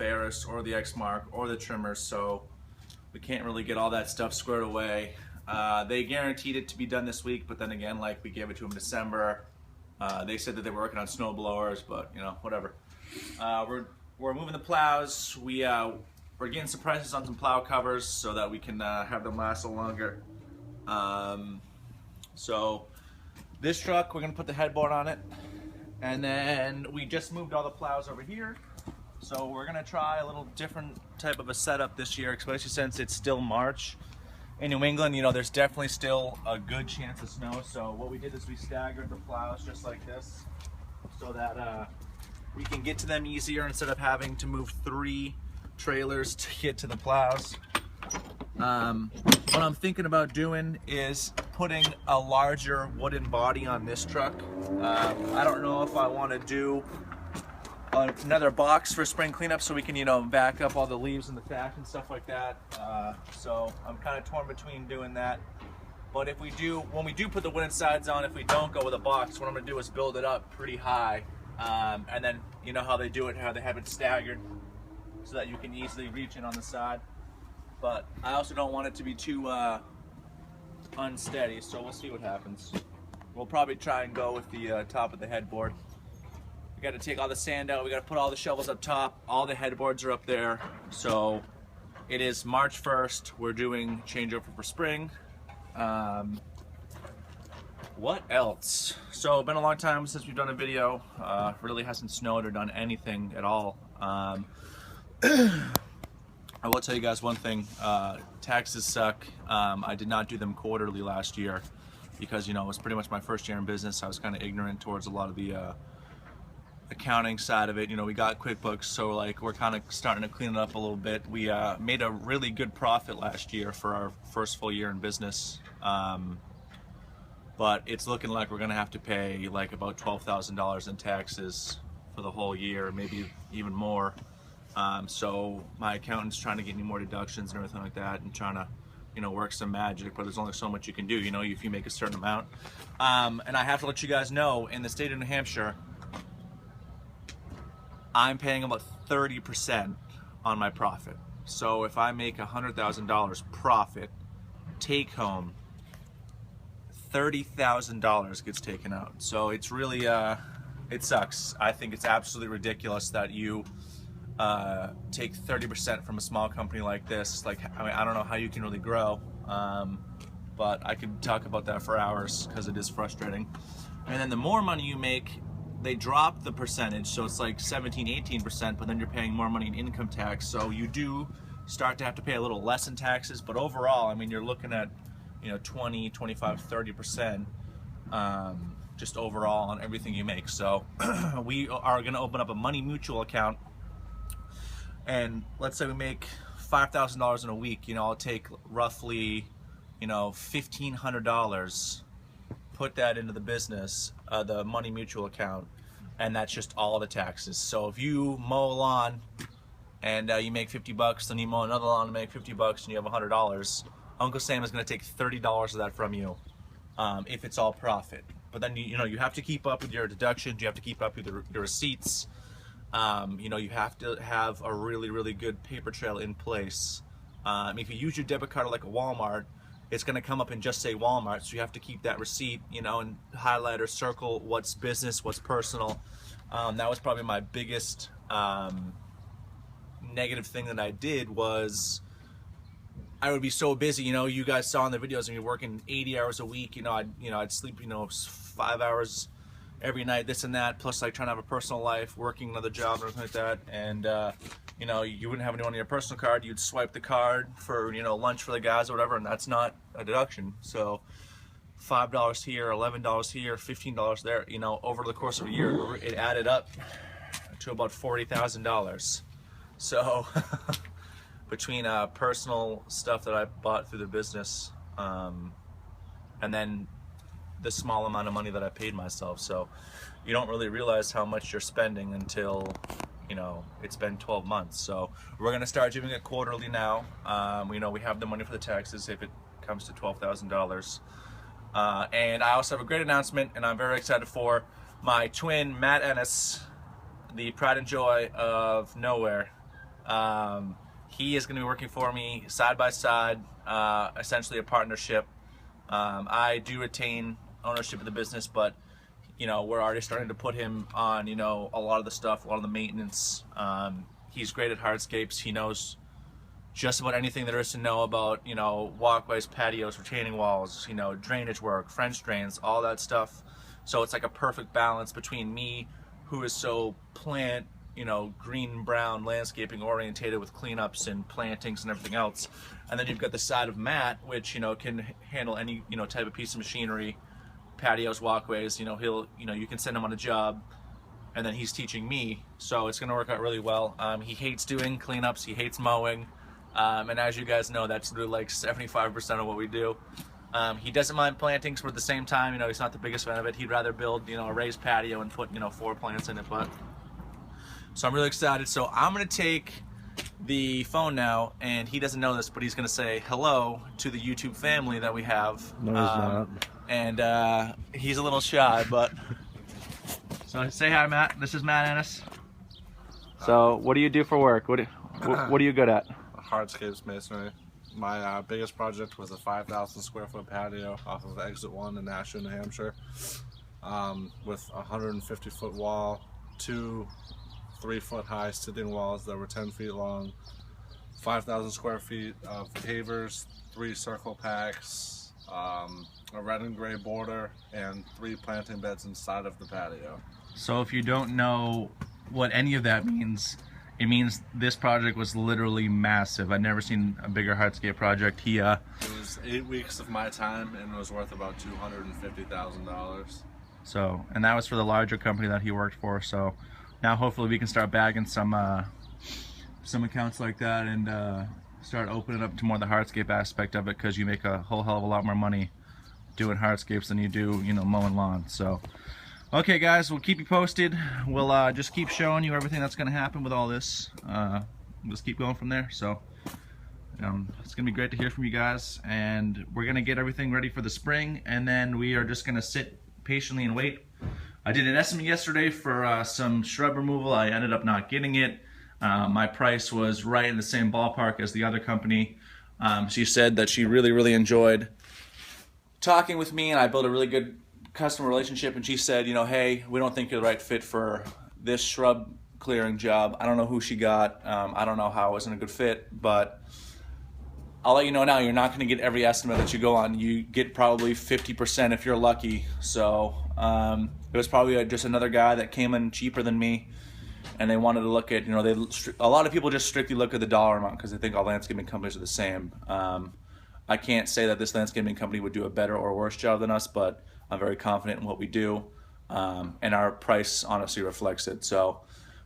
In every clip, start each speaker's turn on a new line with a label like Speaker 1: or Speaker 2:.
Speaker 1: Ferris or the X-Mark or the trimmers, so we can't really get all that stuff squared away. They guaranteed it to be done this week, but then again, like, we gave it to them in December. They said that they were working on snow blowers, but you know, whatever. We're moving the plows. We're getting some prices on some plow covers so that we can have them last a little longer. So this truck, we're gonna put the headboard on it, and then we just moved all the plows over here. So we're gonna try a little different type of a setup this year, especially since it's still March. In New England, you know, there's definitely still a good chance of snow. So what we did is we staggered the plows just like this, so that we can get to them easier instead of having to move 3 trailers to get to the plows. What I'm thinking about doing is putting a larger wooden body on this truck. I don't know if I want to do another box for spring cleanup so we can, you know, back up all the leaves and the thatch and stuff like that. So I'm kind of torn between doing that. But if we do, when we do put the wooden sides on, if we don't go with a box, what I'm gonna do is build it up pretty high. And then, you know how they do it, how they have it staggered so that you can easily reach in on the side. But I also don't want it to be too unsteady, so we'll see what happens. We'll probably try and go with the top of the headboard. We got to take all the sand out. We got to put all the shovels up top. All the headboards are up there. So it is March 1st. We're doing changeover for spring. What else? So it's been a long time since we've done a video. Really hasn't snowed or done anything at all. I will tell you guys one thing. Taxes suck. I did not do them quarterly last year because, you know, it was pretty much my first year in business. I was kind of ignorant towards a lot of the accounting side of it. You know, we got QuickBooks, so like we're kind of starting to clean it up a little bit. We made a really good profit last year for our first full year in business, but it's looking like we're gonna have to pay like about $12,000 in taxes for the whole year, maybe even more. So my accountant's trying to get me more deductions and everything like that, and trying to, you know, work some magic, but there's only so much you can do, you know, if you make a certain amount. And I have to let you guys know, in the state of New Hampshire, I'm paying about 30% on my profit. So if I make $100,000 profit, take home, $30,000 gets taken out. So it's really, it sucks. I think it's absolutely ridiculous that you take 30% from a small company like this. Like, I mean, I don't know how you can really grow, but I could talk about that for hours because it is frustrating. And then the more money you make, they drop the percentage, so it's like 17-18%, but then you're paying more money in income tax, so you do start to have to pay a little less in taxes. But overall, I mean, you're looking at, you know, 20, 25, 30% just overall on everything you make. So we are going to open up a money mutual account, and let's say we make $5,000 in a week. You know, I'll take roughly, you know, $1,500, put that into the business, the money mutual account, and that's just all the taxes. So if you mow a lawn and you make 50 bucks, then you mow another lawn and make 50 bucks, and you have $100, Uncle Sam is going to take $30 of that from you, if it's all profit. But then you know, you have to keep up with your deductions, you have to keep up with your receipts. You know, you have to have a really good paper trail in place. If you use your debit card like a Walmart, it's going to come up and just say Walmart, so you have to keep that receipt, you know, and highlight or circle what's business, what's personal. That was probably my biggest negative thing that I did, was I would be so busy. You know, you guys saw in the videos, and you're working 80 hours a week. You know, I'd sleep, you know, 5 hours every night, this and that, plus like trying to have a personal life, working another job or anything like that. And you know, you wouldn't have anyone on your personal card, you'd swipe the card for, you know, lunch for the guys or whatever, and that's not a deduction. So $5 here, $11 here, $15 there, you know, over the course of a year, it added up to about $40,000. So between personal stuff that I bought through the business, and then the small amount of money that I paid myself. So you don't really realize how much you're spending until, you know, it's been 12 months. So we're gonna start doing it quarterly now. You know, we have the money for the taxes if it comes to $12,000. And I also have a great announcement, and I'm very excited for my twin, Matt Ennis, the pride and joy of nowhere, He is going to be working for me side by side, essentially a partnership. I do retain ownership of the business, but we're already starting to put him on a lot of the stuff, a lot of the maintenance. He's great at hardscapes. He knows just about anything there is to know about walkways, patios, retaining walls, drainage work, French drains, all that stuff. So it's like a perfect balance between me, who is so plant, green brown landscaping orientated with cleanups and plantings and everything else, and then you've got the side of Matt, which can handle any type of piece of machinery, patios, walkways. He'll you can send him on a job, and then he's teaching me, so it's gonna work out really well. He hates doing cleanups, he hates mowing, and as you guys know, that's really like 75% of what we do. He doesn't mind plantings, but at the same time, he's not the biggest fan of it. He'd rather build a raised patio and put 4 plants in it. But so I'm really excited. So I'm gonna take the phone now, and he doesn't know this, but he's gonna say hello to the YouTube family that we have.
Speaker 2: No, he's not.
Speaker 1: And he's a little shy, but so say hi, Matt. This is Matt Ennis. So what do you do for work? What are you good at?
Speaker 2: Hardscapes masonry. My biggest project was a 5,000 square foot patio off of Exit 1 in Nashua, New Hampshire, with a 150 foot wall, 2 3-foot high sitting walls that were 10 feet long, 5,000 square feet of pavers, 3 circle packs, a red and gray border, and 3 planting beds inside of the patio.
Speaker 1: So if you don't know what any of that means, it means this project was literally massive. I've never seen a bigger hardscape project. It
Speaker 2: was 8 weeks of my time, and it was worth about $250,000.
Speaker 1: So, and that was for the larger company that he worked for. So now hopefully we can start bagging some accounts like that, and start opening up to more of the hardscape aspect of it, because you make a whole hell of a lot more money doing hardscapes than you do mowing lawns. So okay guys, we'll keep you posted. We'll just keep showing you everything that's going to happen with all this. We'll just keep going from there. So it's going to be great to hear from you guys, and we're going to get everything ready for the spring, and then we are just going to sit patiently and wait. I did an estimate yesterday for some shrub removal. I ended up not getting it. My price was right in the same ballpark as the other company. She said that she really enjoyed talking with me, and I built a really good customer relationship, and she said, hey, we don't think you're the right fit for this shrub clearing job. I don't know who she got. I don't know how it wasn't a good fit, but I'll let you know now, you're not going to get every estimate that you go on. You get probably 50% if you're lucky. So it was probably just another guy that came in cheaper than me, and they wanted to look at, a lot of people just strictly look at the dollar amount because they think all landscaping companies are the same. I can't say that this landscaping company would do a better or worse job than us, but I'm very confident in what we do, and our price honestly reflects it. So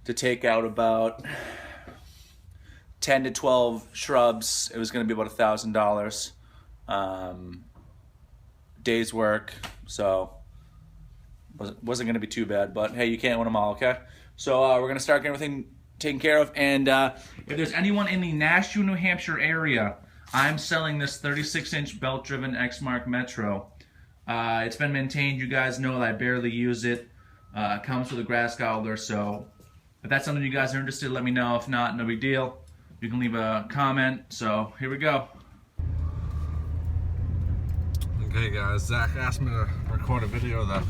Speaker 1: to take out about 10 to 12 shrubs, it was going to be about $1,000 days work, so wasn't going to be too bad. But hey, you can't win them all, okay? So we're going to start getting everything taken care of, and if there's anyone in the Nashua, New Hampshire area, I'm selling this 36-inch belt-driven Exmark Metro. It's been maintained. You guys know that I barely use it. It comes with a grass gobbler, so if that's something you guys are interested in, let me know. If not, no big deal. You can leave a comment. So here we go.
Speaker 2: Okay guys, Zach asked me to record a video of the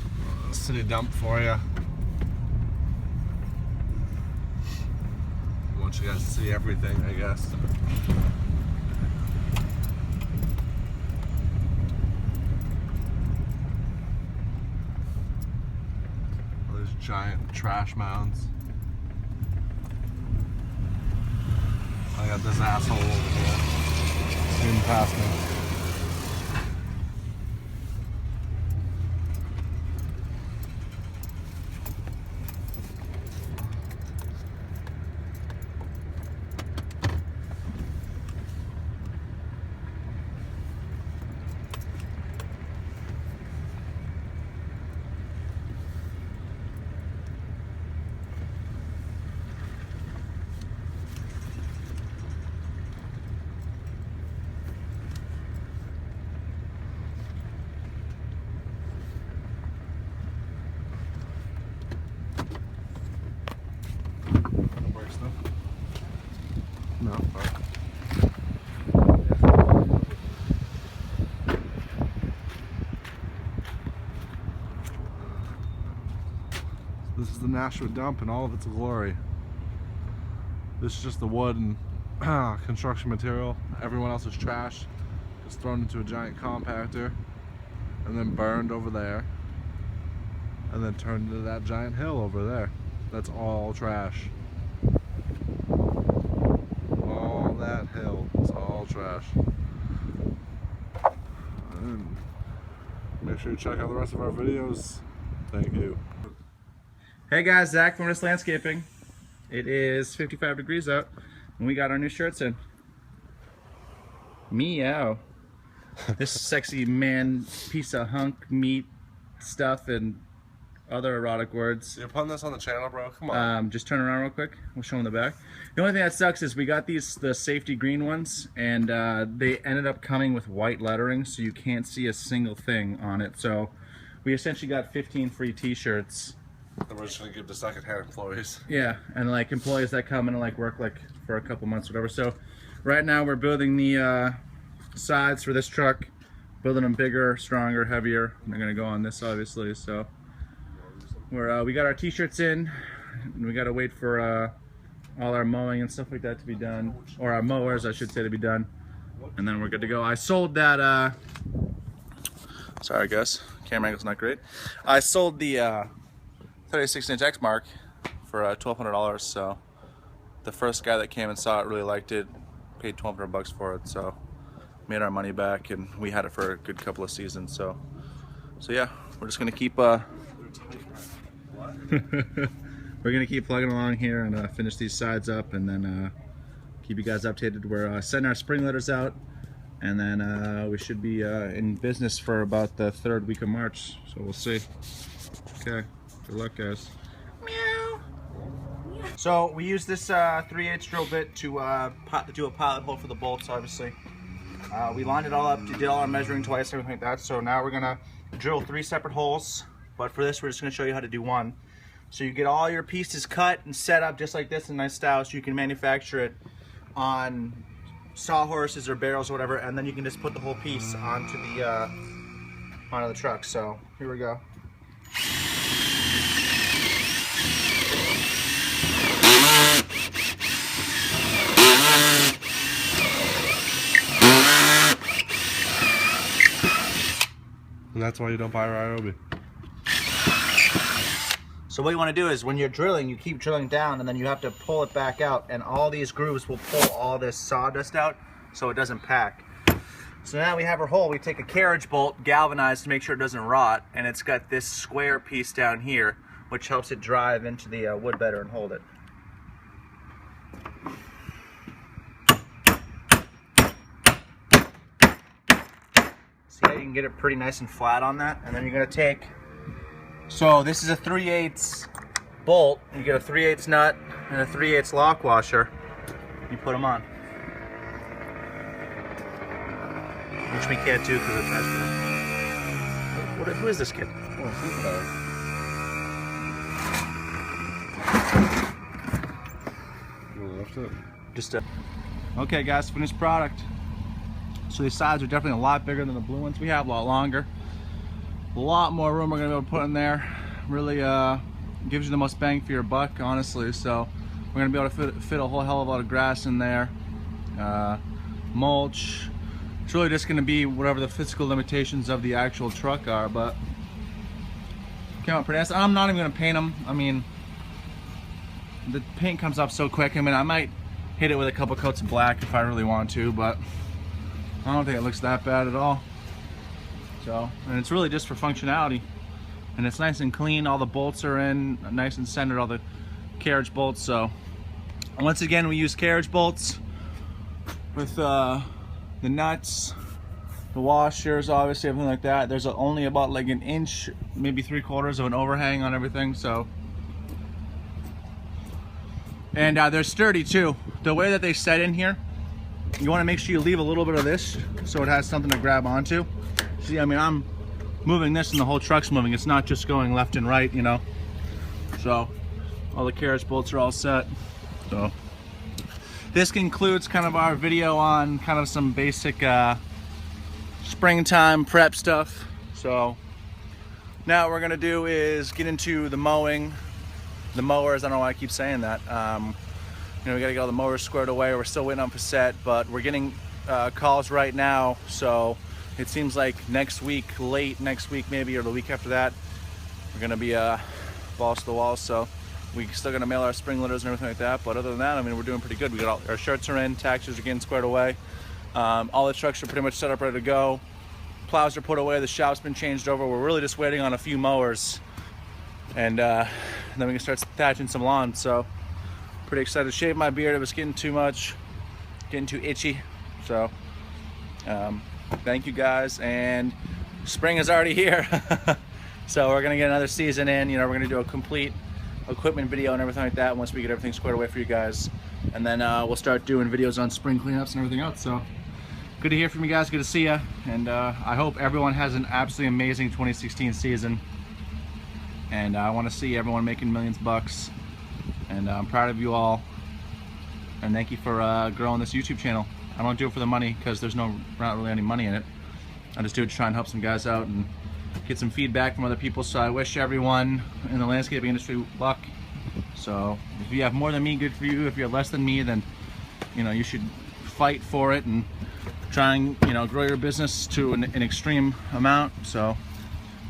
Speaker 2: city dump for you. I want you guys to see everything, I guess. Those giant trash mounds. I got this asshole over here zooming past me. No. This is the Nashua dump in all of its glory. This is just the wood and construction material. Everyone else's trash is thrown into a giant compactor and then burned over there and then turned into that giant hill over there. That's all trash. All that hill is all trash. And make sure you check out the rest of our videos. Thank you.
Speaker 1: Hey guys, Zach from Wrist Landscaping. It is 55 degrees out and we got our new shirts in. Meow. This sexy man piece of hunk meat stuff and other erotic words.
Speaker 2: You're putting this on the channel, bro? Come on.
Speaker 1: Just turn around real quick. We'll show them the back. The only thing that sucks is we got the safety green ones, and they ended up coming with white lettering, so you can't see a single thing on it. So we essentially got 15 free t-shirts.
Speaker 2: And we're just gonna give to secondhand employees.
Speaker 1: Yeah, and like employees that come in and like work like for a couple months, whatever. So right now we're building the sides for this truck, building them bigger, stronger, heavier. They're gonna go on this, obviously. So we got our t-shirts in, and we gotta wait for all our mowing and stuff like that to be done, or our mowers, I should say, to be done, and then we're good to go. I sold that. Sorry, guys, camera angle's not great. I sold the 36-inch Exmark for $1,200. So the first guy that came and saw it really liked it, paid $1,200 for it. So made our money back, and we had it for a good couple of seasons. So yeah, we're just gonna keep we're gonna keep plugging along here and finish these sides up, and then keep you guys updated. We're sending our spring letters out, and then we should be in business for about the 3rd week of March. So we'll see. Okay. Good luck, guys. Meow. So we use this 3/8 drill bit to do a pilot hole for the bolts, obviously. We lined it all up, did all our measuring twice, everything like that. So now we're gonna drill 3 separate holes, but for this we're just gonna show you how to do one. So you get all your pieces cut and set up just like this in nice style, so you can manufacture it on sawhorses or barrels or whatever, and then you can just put the whole piece onto the truck. So here we go.
Speaker 2: And that's why you don't buy Ryobi.
Speaker 1: So what you want to do is when you're drilling, you keep drilling down, and then you have to pull it back out, and all these grooves will pull all this sawdust out so it doesn't pack. So now we have our hole. We take a carriage bolt, galvanized, to make sure it doesn't rot, and it's got this square piece down here which helps it drive into the wood better and hold it. See how you can get it pretty nice and flat on that? And then you're gonna take, so this is a 3/8 bolt, you get a 3/8 nut and a 3/8 lock washer, you put them on. Which we can't do because of the who is this kid?
Speaker 2: Oh,
Speaker 1: Just okay, guys, finished product. So these sides are definitely a lot bigger than the blue ones we have, a lot longer, a lot more room we're gonna be able to put in there. Really gives you the most bang for your buck, honestly. So we're gonna be able to fit a whole hell of a lot of grass in there, mulch. It's really just gonna be whatever the physical limitations of the actual truck are, but came out pretty nice. I'm not even gonna paint them. I mean, the paint comes up so quick. I mean, I might hit it with a couple coats of black if I really want to, but I don't think it looks that bad at all. So, and it's really just for functionality, and it's nice and clean. All the bolts are in nice and centered, all the carriage bolts. So once again, we use carriage bolts with the nuts, the washers, obviously, everything like that. There's only about like an inch, maybe 3/4 of an overhang on everything. So, and they're sturdy too. The way that they set in here, you want to make sure you leave a little bit of this so it has something to grab onto. See, I mean, I'm moving this and the whole truck's moving. It's not just going left and right, you know. So all the carriage bolts are all set. So this concludes kind of our video on kind of some basic springtime prep stuff. So now what we're gonna do is get into the mowing, the mowers. I don't know why I keep saying that. You know, we gotta get all the mowers squared away. We're still waiting on Facet, but we're getting calls right now. So it seems like next week, late next week maybe, or the week after that, we're gonna be balls to the walls. So we're still gonna mail our spring litters and everything like that. But other than that, I mean, we're doing pretty good. We got our shirts are in, taxes are getting squared away. All the trucks are pretty much set up, ready to go. Plows are put away, the shop's been changed over. We're really just waiting on a few mowers, and then we can start thatching some lawns. So pretty excited to shave my beard. It was getting too much, getting too itchy. So thank you guys, and spring is already here. So we're gonna get another season in. You know, we're gonna do a complete equipment video and everything like that once we get everything squared away for you guys, and then we'll start doing videos on spring cleanups and everything else. So good to hear from you guys, good to see you, and I hope everyone has an absolutely amazing 2016 season, and I want to see everyone making millions of bucks, and I'm proud of you all, and thank you for growing this YouTube channel. I don't do it for the money, because there's not really any money in it. I just do it to try and help some guys out and get some feedback from other people. So I wish everyone in the landscaping industry luck. So if you have more than me, good for you. If you have less than me, then you know, you should fight for it and try and, you know, grow your business to an extreme amount. So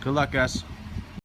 Speaker 1: good luck, guys.